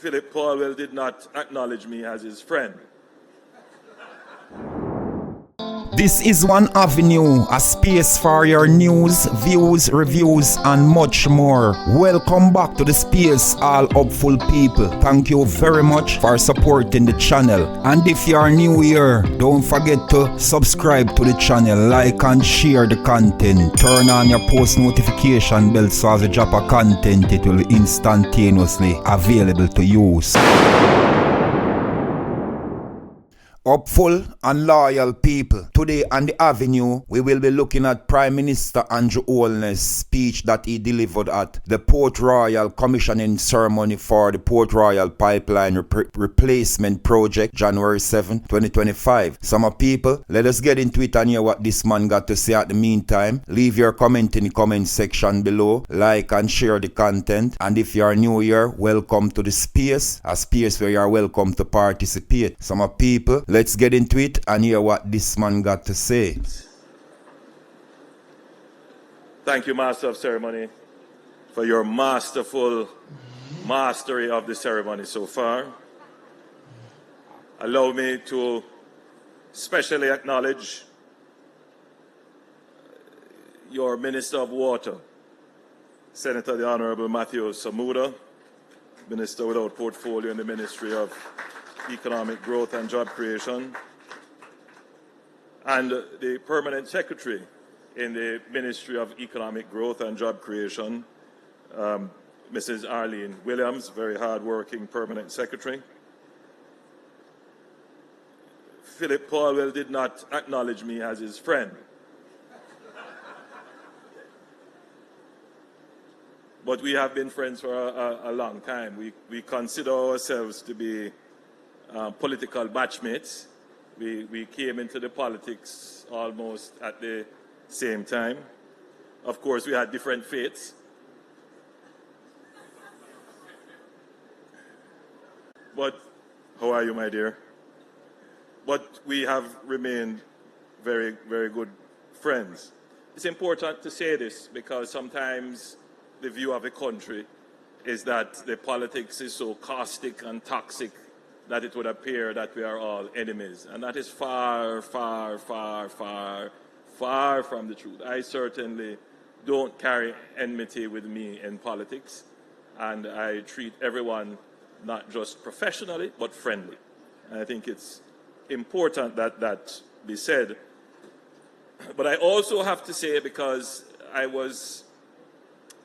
Philip Paulwell did not acknowledge me as his friend. This is One Avenue, a space for your news, views, reviews, and much more. Welcome back to the space, all hopeful people. Thank you very much for supporting the channel. And if you are new here, don't forget to subscribe to the channel, like and share the content. Turn on your post notification bell so as we drop a content, it will be instantaneously available to use. Hopeful and loyal people, today on the Avenue, we will be looking at Prime Minister Andrew Holness' speech that he delivered at the Port Royal commissioning ceremony for the Port Royal pipeline replacement project, January 7, 2025. Some people, let us get into it and hear what this man got to say. At the meantime, leave your comment in the comment section below, like and share the content, and if you are new here, welcome to the space, a space where you are welcome to participate. Some people, let's get into it and hear what this man got to say. Thank you, Master of Ceremony, for your masterful mastery of the ceremony so far. Allow me to specially acknowledge your Minister of Water, Senator the Honorable Matthew Samuda, Minister without portfolio in the Ministry of Economic Growth and Job Creation, and the Permanent Secretary in the Ministry of Economic Growth and Job Creation, Mrs. Arlene Williams, very hard-working Permanent Secretary. Philip Paulwell did not acknowledge me as his friend. But we have been friends for a long time. We consider ourselves to be political batchmates. We came into the politics almost at the same time. Of course, we had different fates. But, how are you, my dear? But we have remained very, very good friends. It's important to say this because sometimes the view of the country is that the politics is so caustic and toxic that it would appear that we are all enemies. And that is far, far, far, far, far from the truth. I certainly don't carry enmity with me in politics, and I treat everyone not just professionally, but friendly. And I think it's important that that be said. But I also have to say, because I was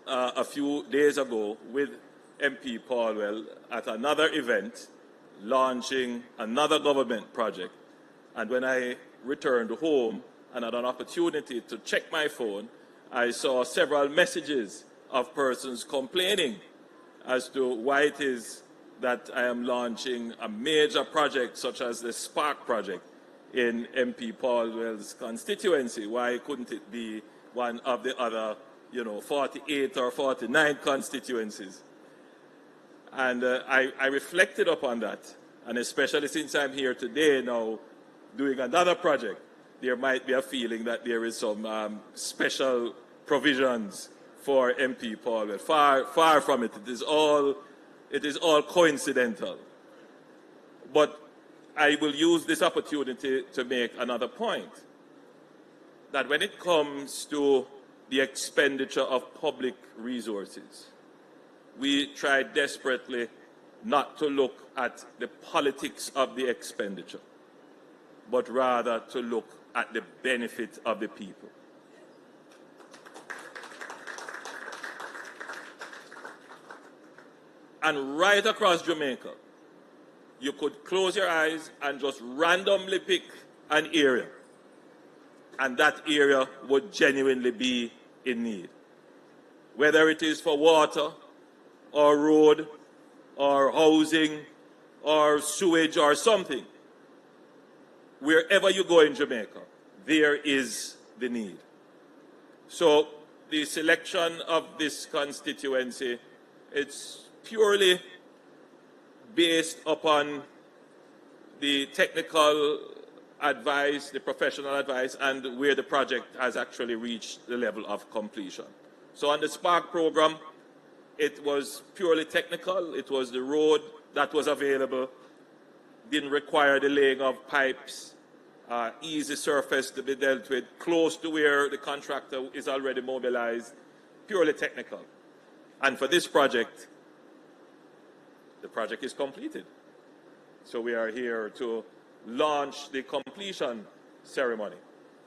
a few days ago with MP Paulwell at another event, launching another government project. And when I returned home and had an opportunity to check my phone, I saw several messages of persons complaining as to why it is that I am launching a major project such as the Spark project in MP Paulwell's constituency. Why couldn't it be one of the other, 48 or 49 constituencies? And I reflected upon that, and especially since I'm here today now doing another project, there might be a feeling that there is some special provisions for MP Paulwell. Far, far from it. It is all coincidental. But I will use this opportunity to make another point, that when it comes to the expenditure of public resources, we try desperately not to look at the politics of the expenditure, but rather to look at the benefit of the people. And right across Jamaica, you could close your eyes and just randomly pick an area, and that area would genuinely be in need. Whether it is for water, or road, or housing, or sewage, or something. Wherever you go in Jamaica, there is the need. So the selection of this constituency, it's purely based upon the technical advice, the professional advice, and where the project has actually reached the level of completion. So on the Spark program, It was purely technical. It was the road that was available, didn't require the laying of pipes, easy surface to be dealt with, close to where the contractor is already mobilized, purely technical. And for this project, the project is completed. So we are here to launch the completion ceremony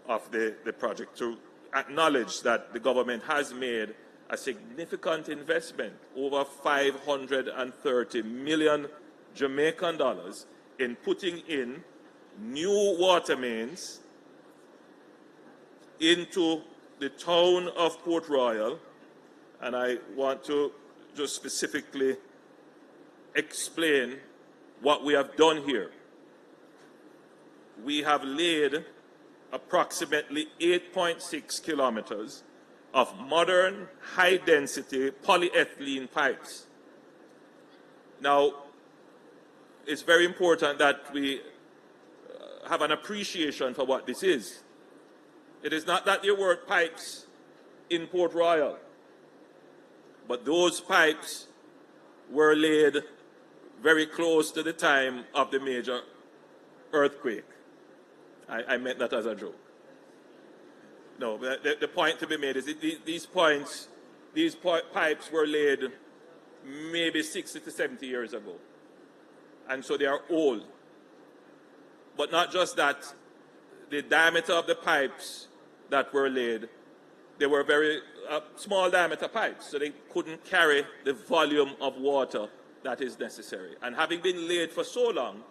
of the project, to acknowledge that the government has made a significant investment, over 530 million Jamaican dollars, in putting in new water mains into the town of Port Royal. And I want to just specifically explain what we have done here. We have laid approximately 8.6 kilometers of modern, high-density polyethylene pipes. Now, it's very important that we have an appreciation for what this is. It is not that there were pipes in Port Royal, but those pipes were laid very close to the time of the major earthquake. I meant that as a joke. No, the point to be made is that these pipes were laid maybe 60 to 70 years ago. And so they are old. But not just that, the diameter of the pipes that were laid, they were very small diameter pipes, so they couldn't carry the volume of water that is necessary. And having been laid for so long,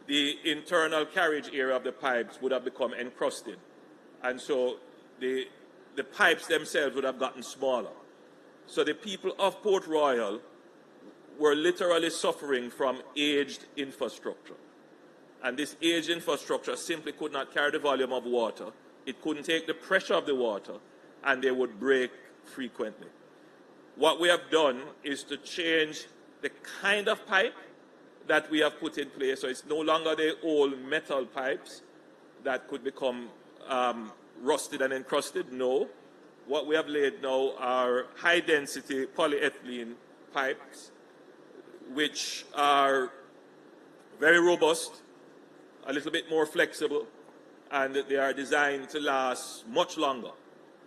the internal carriage area of the pipes would have become encrusted. And so the pipes themselves would have gotten smaller. So the people of Port Royal were literally suffering from aged infrastructure. And this aged infrastructure simply could not carry the volume of water. It couldn't take the pressure of the water, and they would break frequently. What we have done is to change the kind of pipe that we have put in place. So it's no longer the old metal pipes that could become rusted and encrusted. No. What we have laid now are high-density polyethylene pipes, which are very robust, a little bit more flexible, and they are designed to last much longer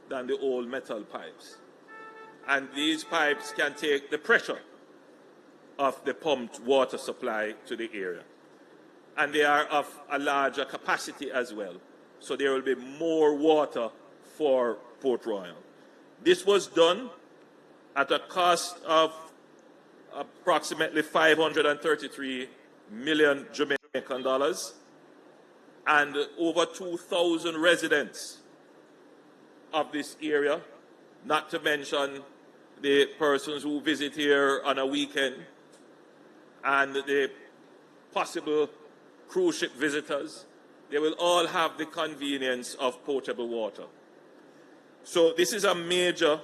than the old metal pipes. And these pipes can take the pressure of the pumped water supply to the area. And they are of a larger capacity as well. So there will be more water for Port Royal. This was done at a cost of approximately 533 million Jamaican dollars, and over 2,000 residents of this area, not to mention the persons who visit here on a weekend and the possible cruise ship visitors. They will all have the convenience of potable water. So this is a major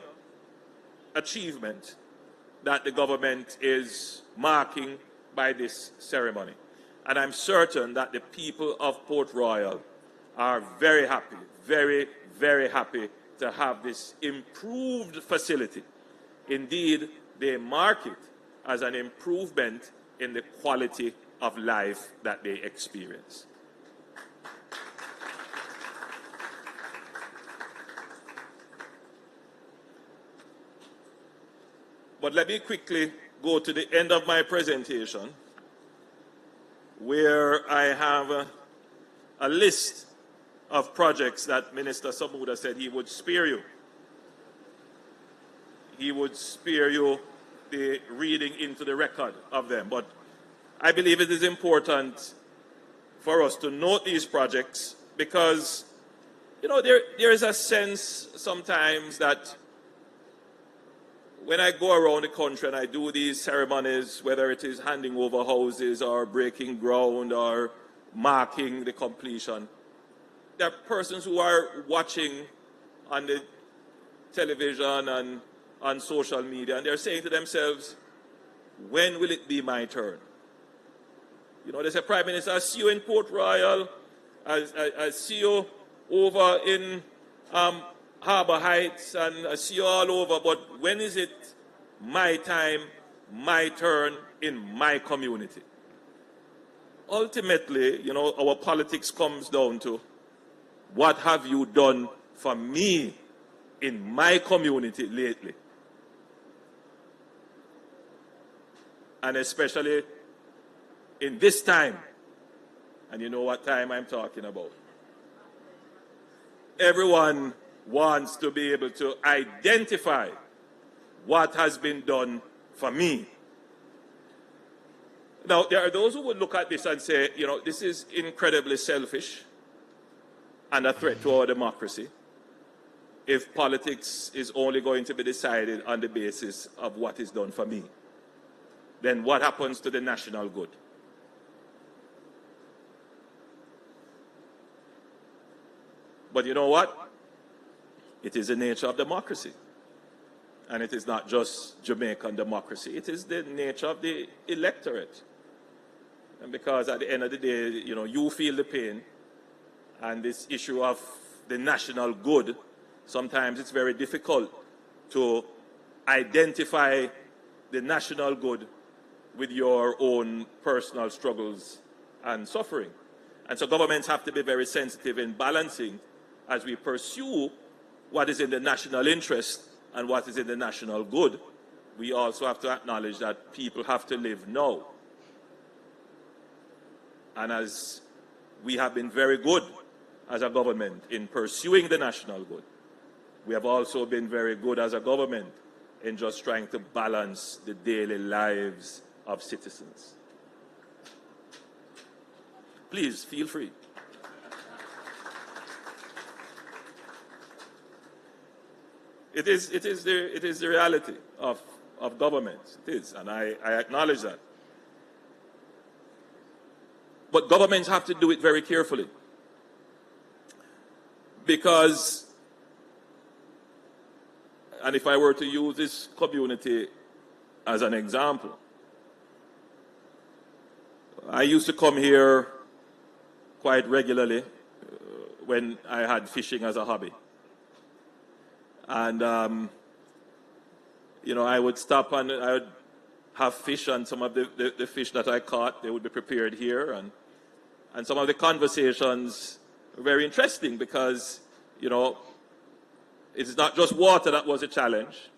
achievement that the government is marking by this ceremony. And I'm certain that the people of Port Royal are very happy, very, very happy to have this improved facility. Indeed, they mark it as an improvement in the quality of life that they experience. But let me quickly go to the end of my presentation, where I have a list of projects that Minister Samuda said he would spare you. He would spare you the reading into the record of them. But I believe it is important for us to note these projects because, you know, there is a sense sometimes that when I go around the country and I do these ceremonies, whether it is handing over houses or breaking ground or marking the completion, there are persons who are watching on the television and on social media, and they're saying to themselves, when will it be my turn? You know, they say, Prime Minister, I see you in Port Royal, I see you over in Harbour Heights, and I see you all over, but when is it my time, my turn in my community. Ultimately, you know, our politics comes down to what have you done for me in my community lately? And especially in this time, and you know what time I'm talking about. Everyone wants to be able to identify what has been done for me. Now, there are those who would look at this and say, you know, this is incredibly selfish and a threat to our democracy if politics is only going to be decided on the basis of what is done for me. Then what happens to the national good? But you know what? It is the nature of democracy. And it is not just Jamaican democracy. It is the nature of the electorate. And because at the end of the day, you know, you feel the pain, and this issue of the national good, sometimes it's very difficult to identify the national good with your own personal struggles and suffering. And so governments have to be very sensitive in balancing as we pursue what is in the national interest and what is in the national good. We also have to acknowledge that people have to live now. And as we have been very good as a government in pursuing the national good, we have also been very good as a government in just trying to balance the daily lives of citizens. Please feel free. It is the reality of government. It is, and I acknowledge that. But governments have to do it very carefully. Because, and if I were to use this community as an example, I used to come here quite regularly when I had fishing as a hobby. And, you know, I would stop and I would have fish, and some of the fish that I caught, they would be prepared here. And some of the conversations were very interesting because, you know, it's not just water that was a challenge.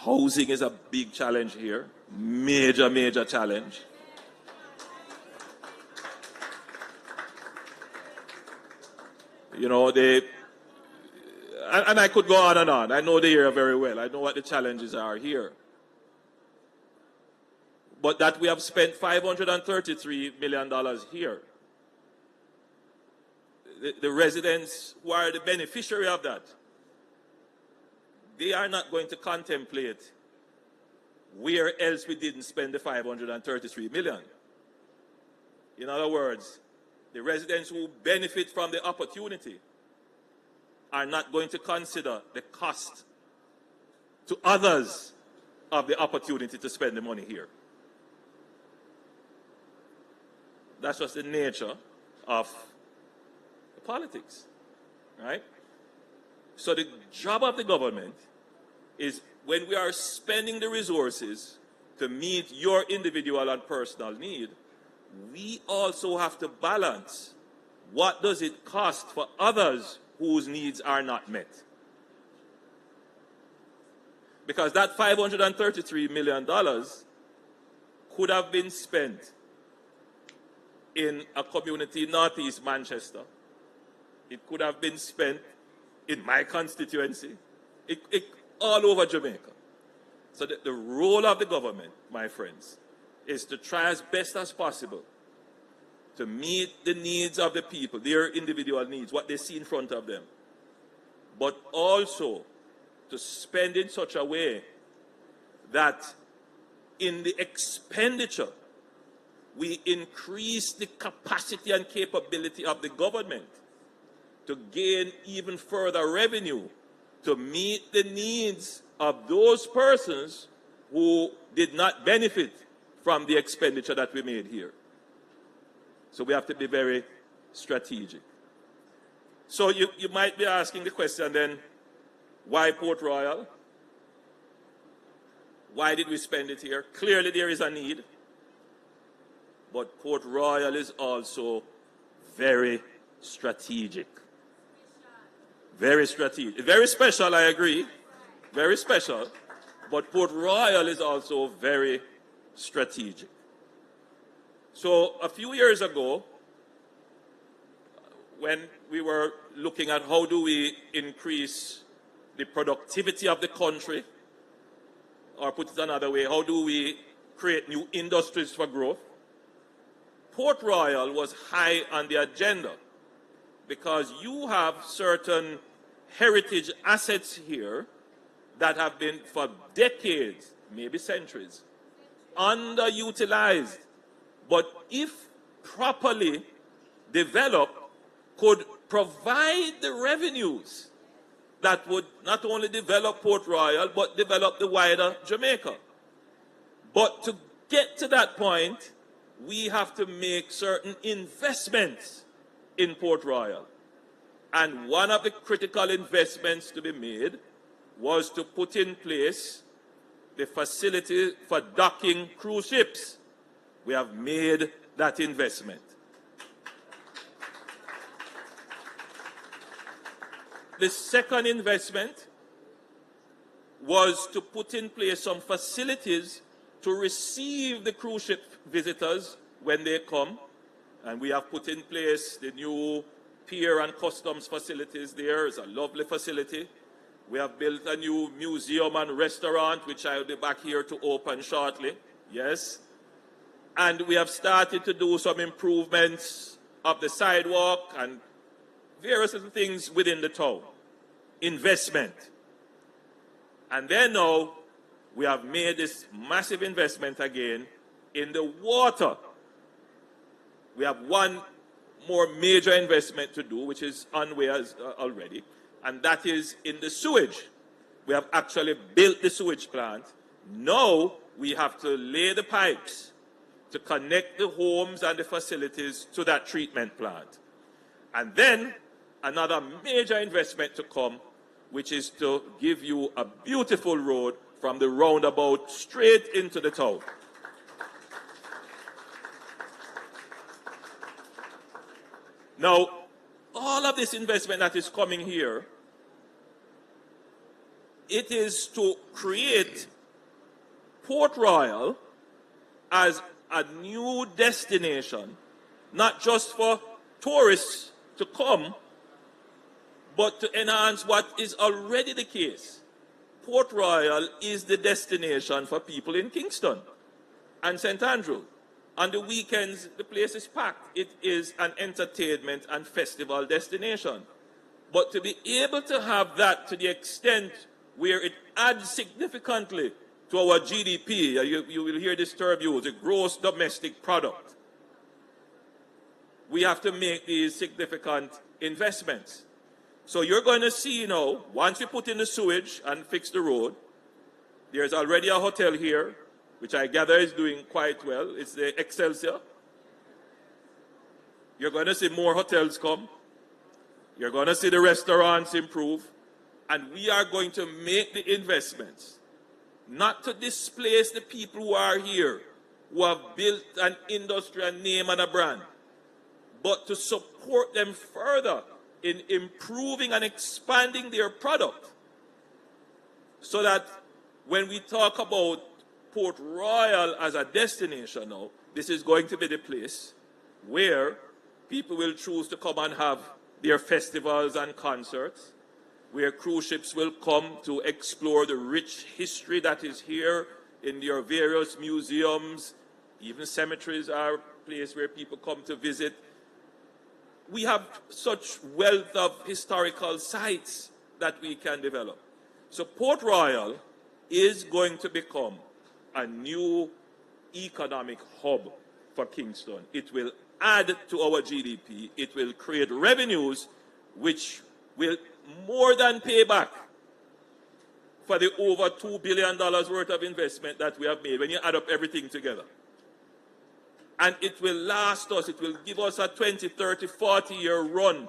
Housing is a big challenge here. Major, major challenge. You know, and I could go on and on. I know the area very well. I know what the challenges are here. But that we have spent $533 million here. The residents who are the beneficiary of that, they are not going to contemplate where else we didn't spend the $533 million. In other words, the residents who benefit from the opportunity are not going to consider the cost to others of the opportunity to spend the money here. That's just the nature of politics, right? So the job of the government is, when we are spending the resources to meet your individual and personal need, we also have to balance what does it cost for others whose needs are not met. Because that $533 million could have been spent in a community in Northeast Manchester. It could have been spent in my constituency, all over Jamaica. So the role of the government, my friends, is to try as best as possible to meet the needs of the people, their individual needs, what they see in front of them, but also to spend in such a way that in the expenditure, we increase the capacity and capability of the government to gain even further revenue to meet the needs of those persons who did not benefit from the expenditure that we made here. So we have to be very strategic. So you might be asking the question then, why Port Royal? Why did we spend it here? Clearly there is a need. But Port Royal is also very strategic. Very strategic. Very special, I agree. Very special. But Port Royal is also very strategic. So a few years ago, when we were looking at how do we increase the productivity of the country, or put it another way, how do we create new industries for growth, Port Royal was high on the agenda because you have certain heritage assets here that have been for decades, maybe centuries, underutilized, but if properly developed, could provide the revenues that would not only develop Port Royal, but develop the wider Jamaica. But to get to that point, we have to make certain investments in Port Royal. And one of the critical investments to be made was to put in place the facility for docking cruise ships. We have made that investment. The second investment was to put in place some facilities to receive the cruise ship visitors when they come. And we have put in place the new pier and customs facilities there. It's a lovely facility. We have built a new museum and restaurant, which I will be back here to open shortly. Yes. And we have started to do some improvements of the sidewalk and various other things within the town. Investment. And then now we have made this massive investment again in the water. We have one more major investment to do, which is on way already, and that is in the sewage. We have actually built the sewage plant. Now we have to lay the pipes to connect the homes and the facilities to that treatment plant. And then another major investment to come, which is to give you a beautiful road from the roundabout straight into the town. Now, all of this investment that is coming here, it is to create Port Royal as a new destination, not just for tourists to come, but to enhance what is already the case. Port Royal is the destination for people in Kingston and St. Andrew. On the weekends, the place is packed. It is an entertainment and festival destination. But to be able to have that to the extent where it adds significantly to our GDP, you will hear this term used, the gross domestic product. We have to make these significant investments. So you're going to see now, once we put in the sewage and fix the road, there's already a hotel here, which I gather is doing quite well. It's the Excelsior. You're going to see more hotels come. You're going to see the restaurants improve. And we are going to make the investments, not to displace the people who are here, who have built an industry, a name and a brand, but to support them further in improving and expanding their product, so that when we talk about Port Royal as a destination now, this is going to be the place where people will choose to come and have their festivals and concerts, where cruise ships will come to explore the rich history that is here in your various museums. Even cemeteries are a place where people come to visit. We have such wealth of historical sites that we can develop. So Port Royal is going to become a new economic hub for Kingston. It will add to our GDP. It will create revenues which will more than pay back for the over $2 billion worth of investment that we have made when you add up everything together. And it will last us, it will give us a 20, 30, 40-year run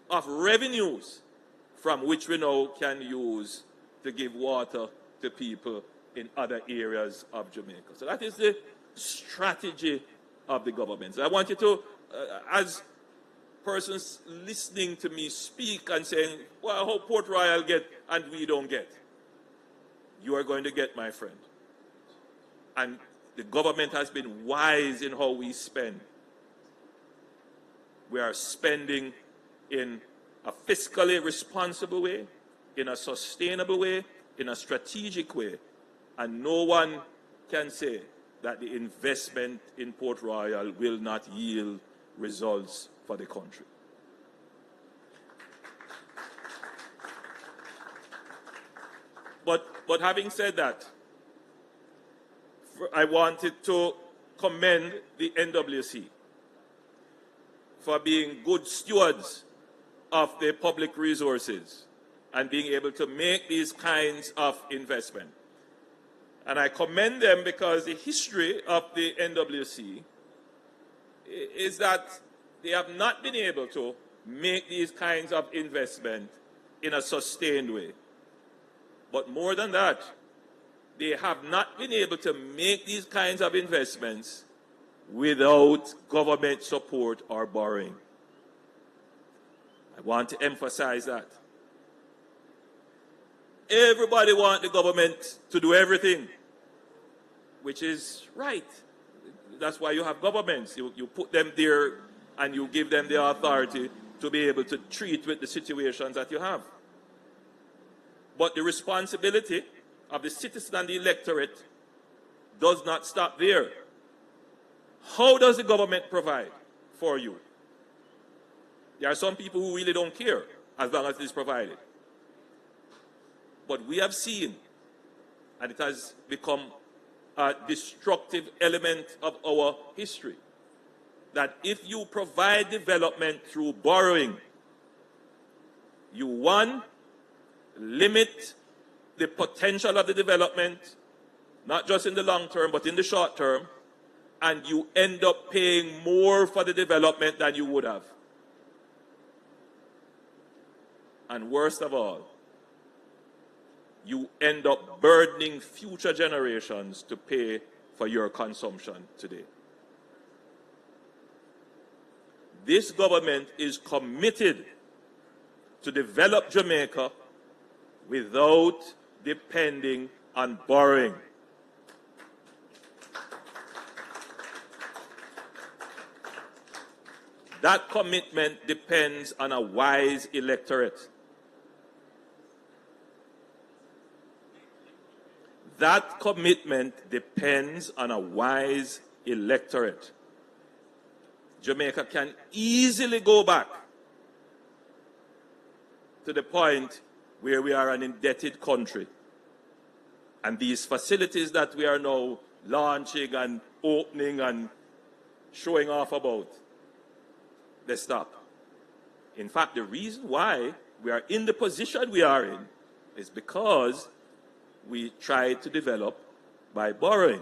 of revenues from which we now can use to give water to people in other areas of Jamaica. So that is the strategy of the government. So I want you to, as persons listening to me speak and saying, well, how Port Royal get and we don't get. You are going to get, my friend. And the government has been wise in how we spend. We are spending in a fiscally responsible way, in a sustainable way, in a strategic way. And no one can say that the investment in Port Royal will not yield results for the country. But having said that, I wanted to commend the NWC for being good stewards of the public resources and being able to make these kinds of investment. And I commend them because the history of the NWC is that they have not been able to make these kinds of investment in a sustained way. But more than that, they have not been able to make these kinds of investments without government support or borrowing. I want to emphasize that. Everybody wants the government to do everything, which is right. That's why you have governments. You put them there and you give them the authority to be able to treat with the situations that you have. But the responsibility of the citizen and the electorate does not stop there. How does the government provide for you? There are some people who really don't care as long as it is provided. But we have seen, and it has become a destructive element of our history, that if you provide development through borrowing, you, one, limit the potential of the development, not just in the long term, but in the short term, and you end up paying more for the development than you would have. And worst of all, you end up burdening future generations to pay for your consumption today. This government is committed to develop Jamaica without depending on borrowing. That commitment depends on a wise electorate. That commitment depends on a wise electorate. Jamaica can easily go back to the point where we are an indebted country. And these facilities that we are now launching and opening and showing off about, they stop. In fact, the reason why we are in the position we are in is because we try to develop by borrowing.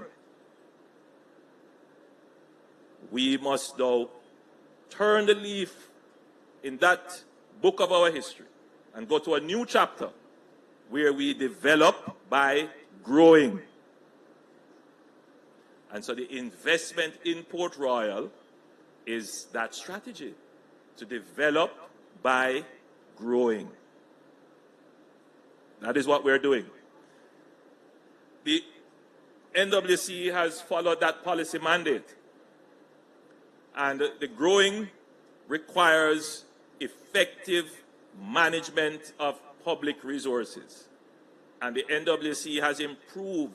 We must now turn the leaf in that book of our history and go to a new chapter where we develop by growing. And so the investment in Port Royal is that strategy, to develop by growing. That is what we're doing. The NWC has followed that policy mandate. And the growing requires effective management of public resources. And the NWC has improved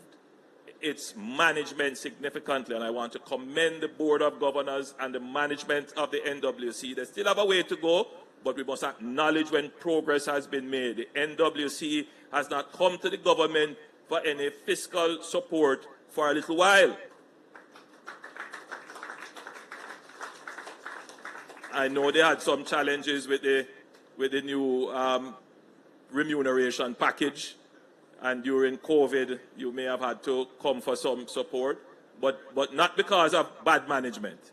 its management significantly. And I want to commend the Board of Governors and the management of the NWC. They still have a way to go, but we must acknowledge when progress has been made. The NWC has not come to the government for any fiscal support for a little while. I know they had some challenges with the new remuneration package, and during COVID, you may have had to come for some support, but not because of bad management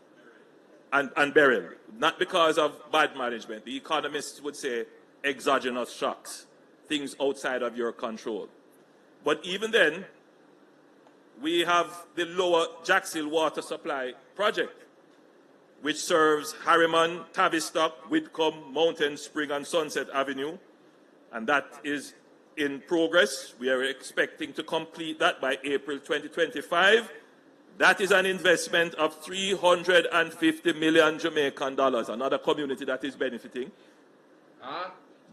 and burial, not because of bad management. The economists would say exogenous shocks, things outside of your control. But even then, we have the Lower Jackson Water Supply Project, which serves Harriman, Tavistock, Whitcomb, Mountain Spring, and Sunset Avenue, and that is in progress. We are expecting to complete that by April 2025. That is an investment of 350 million Jamaican dollars, another community that is benefiting.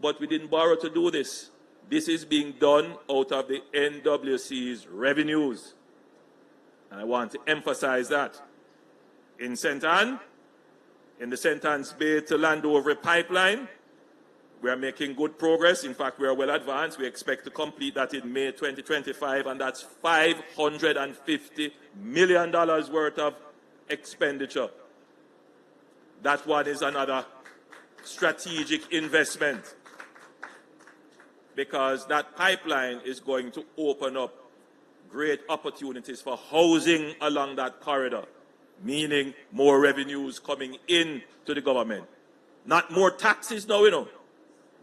But we didn't borrow to do this. This is being done out of the NWC's revenues. And I want to emphasize that. In St. Anne, in the St. Anne's Bay to Landover pipeline, we are making good progress. In fact, we are well advanced. We expect to complete that in May 2025, and that's $550 million worth of expenditure. That one is another strategic investment, because that pipeline is going to open up great opportunities for housing along that corridor, meaning more revenues coming in to the government. Not more taxes now,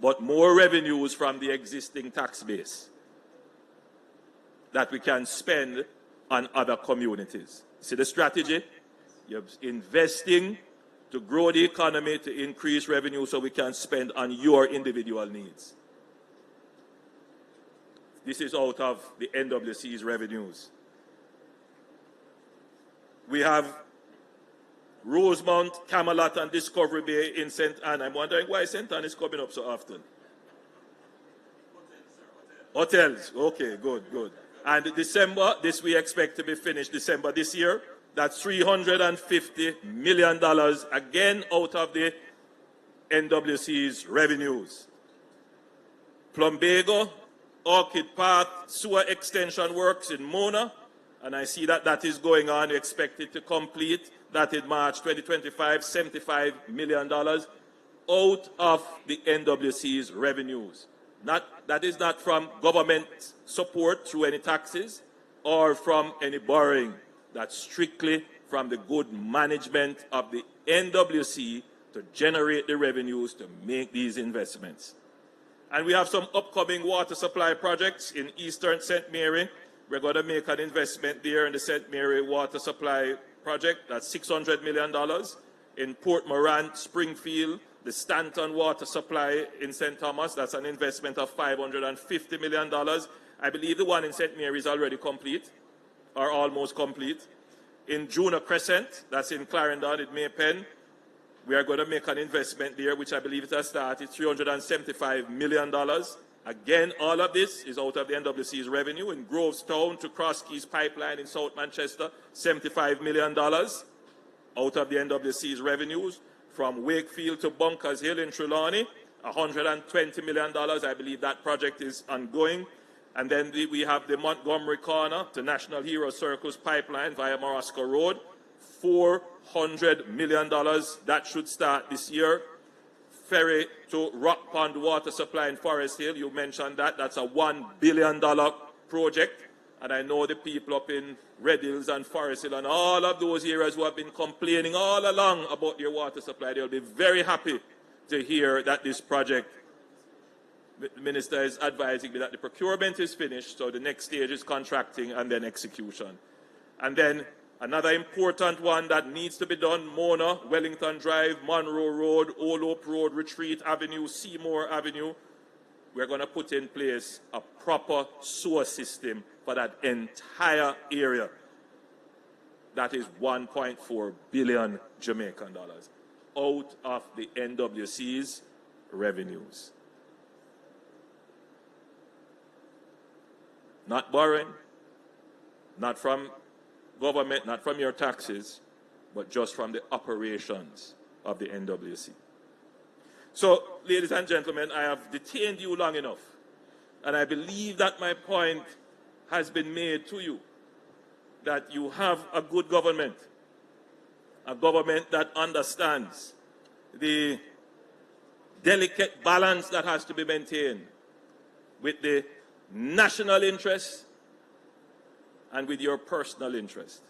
but more revenues from the existing tax base that we can spend on other communities. See the strategy? You're investing to grow the economy, to increase revenue so we can spend on your individual needs. This is out of the NWC's revenues. We have Rosemount, Camelot, and Discovery Bay in St. Anne. I'm wondering why St. Anne is coming up so often. Hotels. Okay, good. And December, this we expect to be finished December this year. That's $350 million, again out of the NWC's revenues. Plumbago, Orchid Path, sewer extension works in Mona, and I see that that is going on. We expect it to complete that in March 2025, $75 million out of the NWC's revenues. That is not from government support through any taxes or from any borrowing. That's strictly from the good management of the NWC to generate the revenues to make these investments. And we have some upcoming water supply projects in Eastern St. Mary. We're going to make an investment there in the St. Mary water supply project. That's $600 million. In Port Morant, Springfield, the Stanton water supply in St. Thomas, that's an investment of $550 million. I believe the one in St. Mary is already complete, or almost complete. In Juno Crescent, that's in Clarendon, in Maypen, we are going to make an investment there, which I believe it has started, $375 million. Again, all of this is out of the NWC's revenue. In Grovestown to Cross Keys Pipeline in South Manchester, $75 million out of the NWC's revenues. From Wakefield to Bunkers Hill in Trelawney, $120 million. I believe that project is ongoing. And then we have the Montgomery Corner to National Hero Circus Pipeline via Morosco Road, $400 million. That should start this year. Ferry to Rock Pond Water Supply in Forest Hill, you mentioned that. That's a $1 billion project. And I know the people up in Red Hills and Forest Hill and all of those areas who have been complaining all along about their water supply, they'll be very happy to hear that this project, the Minister is advising me that the procurement is finished, so the next stage is contracting and then execution. And then another important one that needs to be done, Mona, Wellington Drive, Monroe Road, Olope Road, Retreat Avenue, Seymour Avenue. We're going to put in place a proper sewer system for that entire area. That is 1.4 billion Jamaican dollars out of the NWC's revenues. Not borrowing, not from government, not from your taxes, but just from the operations of the NWC. So, ladies and gentlemen, I have detained you long enough, and I believe that my point has been made to you, that you have a good government, a government that understands the delicate balance that has to be maintained with the national interest and with your personal interest.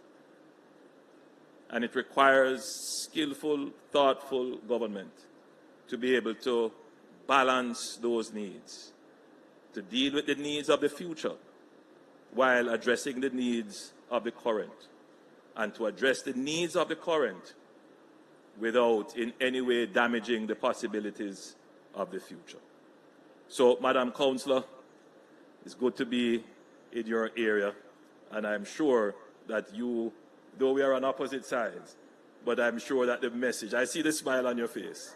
And it requires skillful, thoughtful government to be able to balance those needs, to deal with the needs of the future while addressing the needs of the current and to address the needs of the current without in any way damaging the possibilities of the future. So, Madam Councillor, it's good to be in your area, and I'm sure that you, though we are on opposite sides, but I'm sure that the message, I see the smile on your face,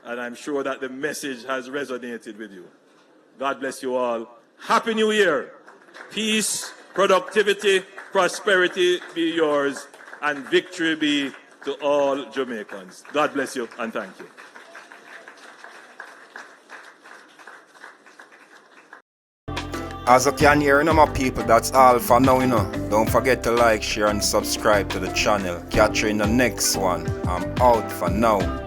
and I'm sure that the message has resonated with you. God bless you all. Happy New Year. Peace, productivity, prosperity be yours, and victory be to all Jamaicans. God bless you, and thank you. As you can hear, my people, that's all for now, Don't forget to like, share, and subscribe to the channel. Catch you in the next one. I'm out for now.